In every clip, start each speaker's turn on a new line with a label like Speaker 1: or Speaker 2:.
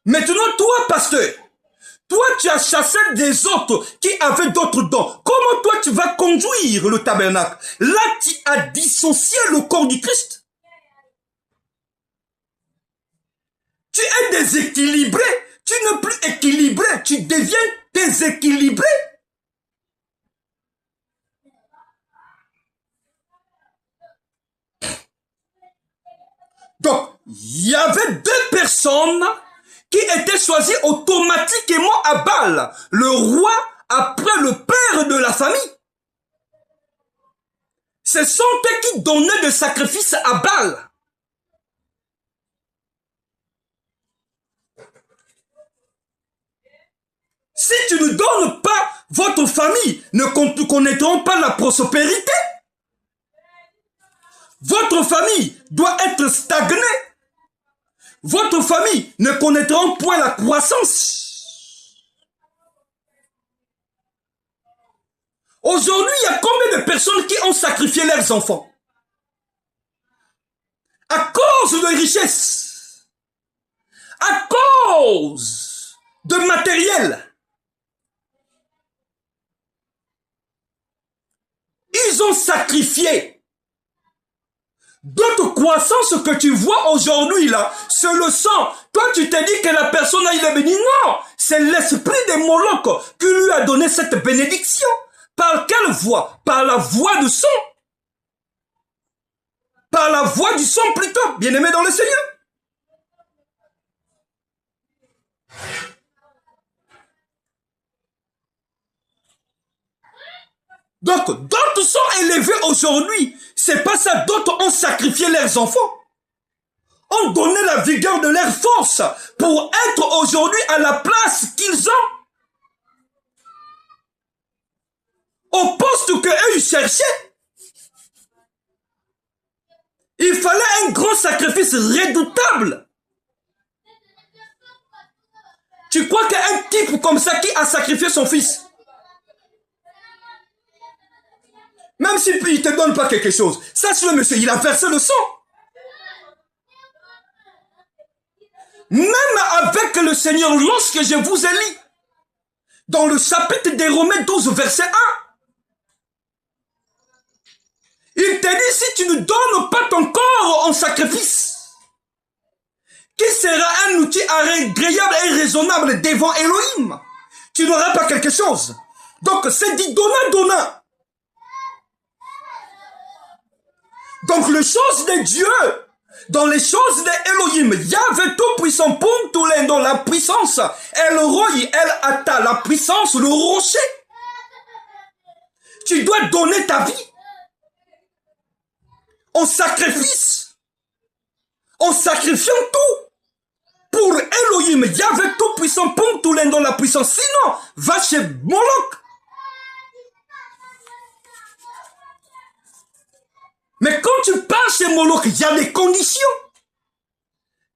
Speaker 1: Maintenant, toi, pasteur, toi, tu as chassé des autres qui avaient d'autres dons. Comment toi, tu vas conduire le tabernacle? Là, tu as dissocié le corps du Christ. Tu es déséquilibré. Tu n'es plus équilibré. Tu deviens déséquilibré. Donc, il y avait deux personnes qui étaient choisies automatiquement à Baal. Le roi après le père de la famille. Ce sont eux qui donnaient des sacrifices à Baal. Si tu ne donnes pas, votre famille ne connaîtront pas la prospérité. Votre famille doit être stagnée. Votre famille ne connaîtra point la croissance. Aujourd'hui, il y a combien de personnes qui ont sacrifié leurs enfants à cause de richesses, à cause de matériel. Ils ont sacrifié. D'autres croissances que tu vois aujourd'hui là, c'est le sang. Toi tu te dis que la personne il est béni. Non, c'est l'esprit de Moloch qui lui a donné cette bénédiction. Par quelle voie? Par la voie du sang. Par la voie du sang plutôt, bien-aimé dans le Seigneur. Donc, d'autres sont élevés aujourd'hui. C'est pas ça. D'autres ont sacrifié leurs enfants. Ont donné la vigueur de leur force pour être aujourd'hui à la place qu'ils ont. Au poste qu'eux ils cherchaient. Il fallait un grand sacrifice redoutable. Tu crois qu'un type comme ça qui a sacrifié son fils, même s'il ne te donne pas quelque chose, sache le monsieur, il a versé le sang. Même avec le Seigneur, lorsque je vous ai lu, dans le chapitre des Romains 12, verset 1, il te dit, si tu ne donnes pas ton corps en sacrifice, qui sera un outil agréable et raisonnable devant Elohim, tu n'auras pas quelque chose. Donc c'est dit donnant. Donc les choses de Dieu, dans les choses d'Elohim, Yahvé tout-puissant, pour tous les dans la puissance, El Roi, El Atta, la puissance, le rocher. Tu dois donner ta vie en sacrifice, en sacrifiant tout pour Elohim, Yahvé tout-puissant, pour tous les dans la puissance. Sinon, va chez Moloch. Mais quand tu pars chez Moloch, il y a des conditions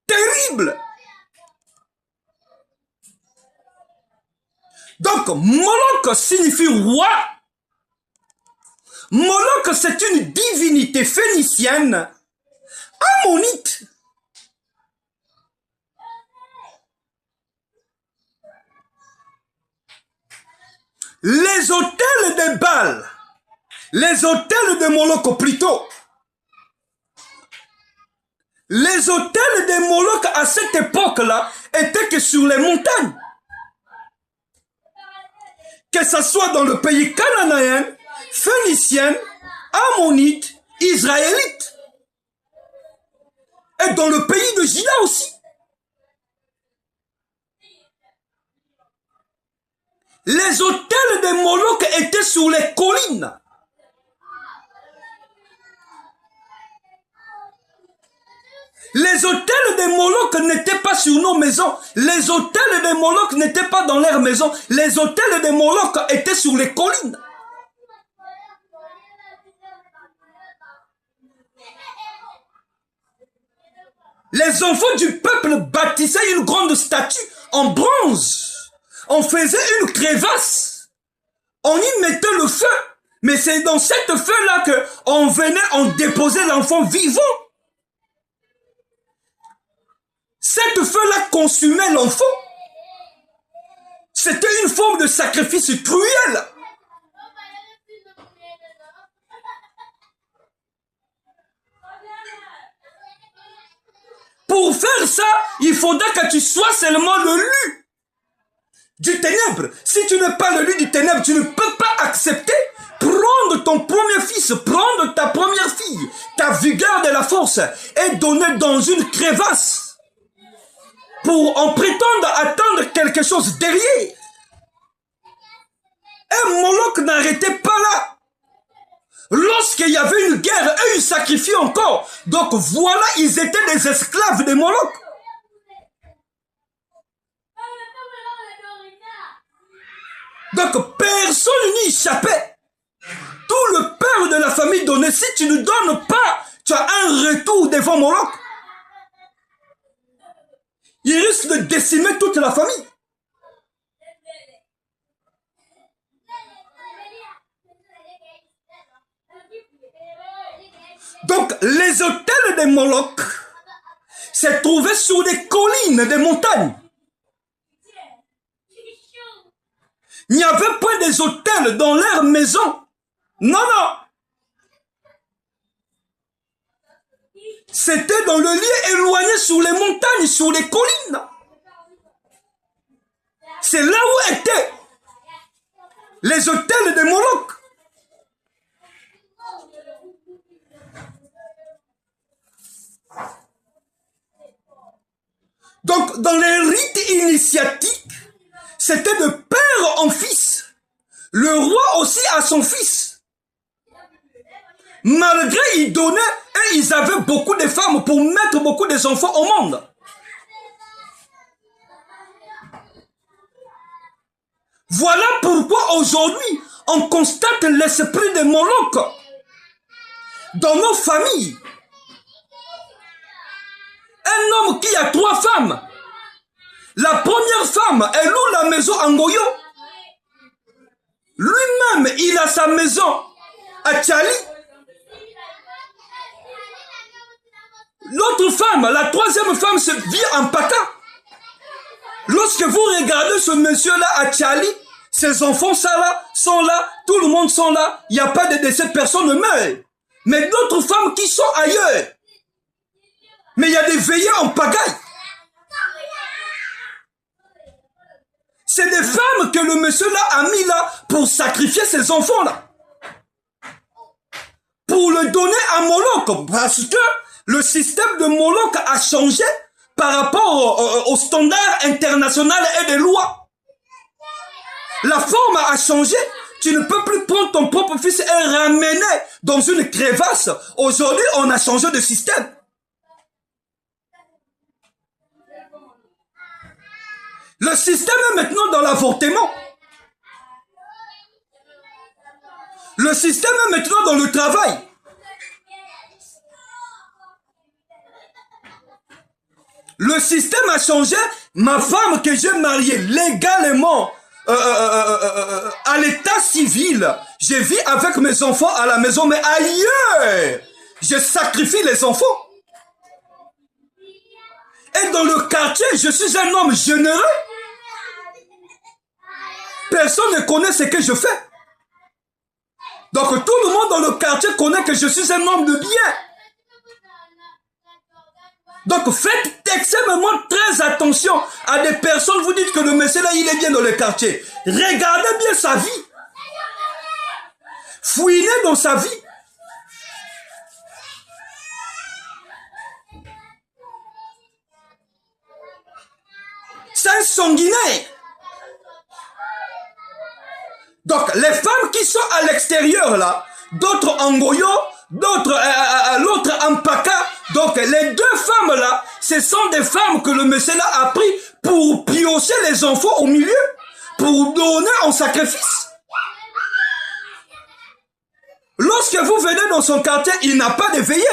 Speaker 1: terribles. Donc, Moloch signifie roi. Moloch, c'est une divinité phénicienne, ammonite. Les hôtels de Baal, les hôtels de Moloch plutôt, les hôtels de Moloch à cette époque-là étaient que sur les montagnes. Que ce soit dans le pays cananéen, phénicien, ammonite, israélite. Et dans le pays de Juda aussi. Les hôtels de Moloch étaient sur les collines. Les hôtels de Moloch n'étaient pas sur nos maisons. Les hôtels de Moloch n'étaient pas dans leurs maisons. Les hôtels de Moloch étaient sur les collines. Les enfants du peuple bâtissaient une grande statue en bronze. On faisait une crevasse. On y mettait le feu. Mais c'est dans cette feu-là qu'on venait, on déposait l'enfant vivant. Cette feu-là consumait l'enfant. C'était une forme de sacrifice cruel. Pour faire ça, il faudra que tu sois seulement le lu du ténèbre. Si tu n'es pas le lu du ténèbre, tu ne peux pas accepter prendre ton premier fils, prendre ta première fille, ta vigueur de la force et donner dans une crevasse pour en prétendre attendre quelque chose derrière. Et Moloch n'arrêtait pas là. Lorsqu'il y avait une guerre, eux ils sacrifiaient encore. Donc voilà, ils étaient des esclaves de Moloch. Donc personne n'y échappait. Tout le père de la famille donnait. Si tu ne donnes pas, tu as un retour devant Moloch. Il risque de décimer toute la famille. Donc, les hôtels de Moloch se trouvaient sur des collines, des montagnes. Il n'y avait pas des hôtels dans leur maison. Non, non. C'était dans le lieu éloigné sur les montagnes, sur les collines. C'est là où étaient les hôtels de Moloch. Donc, dans les rites initiatiques, c'était de père en fils. Le roi aussi a son fils. Malgré ils donnaient, et ils avaient beaucoup de femmes pour mettre beaucoup d'enfants au monde. Voilà pourquoi aujourd'hui, on constate l'esprit de Moloch dans nos familles. Un homme qui a 3 femmes. La première femme, elle loue la maison en Goyo. Lui-même, il a sa maison à Tchali. L'autre femme, la 3e femme, se vit en Paka. Lorsque vous regardez ce monsieur-là à Tchali, ses enfants sont là, tout le monde sont là, il n'y a pas de décès, personne ne meurt. Mais d'autres femmes qui sont ailleurs. Mais il y a des veillées en pagaille. C'est des femmes que le monsieur-là a mis là pour sacrifier ses enfants-là. Pour le donner à Moloch. Parce que le système de Moloch a changé par rapport aux standards internationaux et des lois. La forme a changé. Tu ne peux plus prendre ton propre fils et ramener dans une crevasse. Aujourd'hui, on a changé de système. Le système est maintenant dans l'avortement. Le système est maintenant dans le travail. Le système a changé. Ma femme que j'ai mariée légalement à l'état civil, je vis avec mes enfants à la maison, mais ailleurs, je sacrifie les enfants. Et dans le quartier, je suis un homme généreux. Personne ne connaît ce que je fais. Donc tout le monde dans le quartier connaît que je suis un homme de bien. Donc faites extrêmement très attention à des personnes. Vous dites que le monsieur là, il est bien dans le quartier. Regardez bien sa vie. Fouinez dans sa vie. C'est un sanguinaire. Donc, les femmes qui sont à l'extérieur, là, d'autres en Goyo, d'autres, l'autre en Paka. Donc, les 2 femmes, là, ce sont des femmes que le monsieur, là, a pris pour piocher les enfants au milieu, pour donner en sacrifice. Lorsque vous venez dans son quartier, il n'a pas de veillée.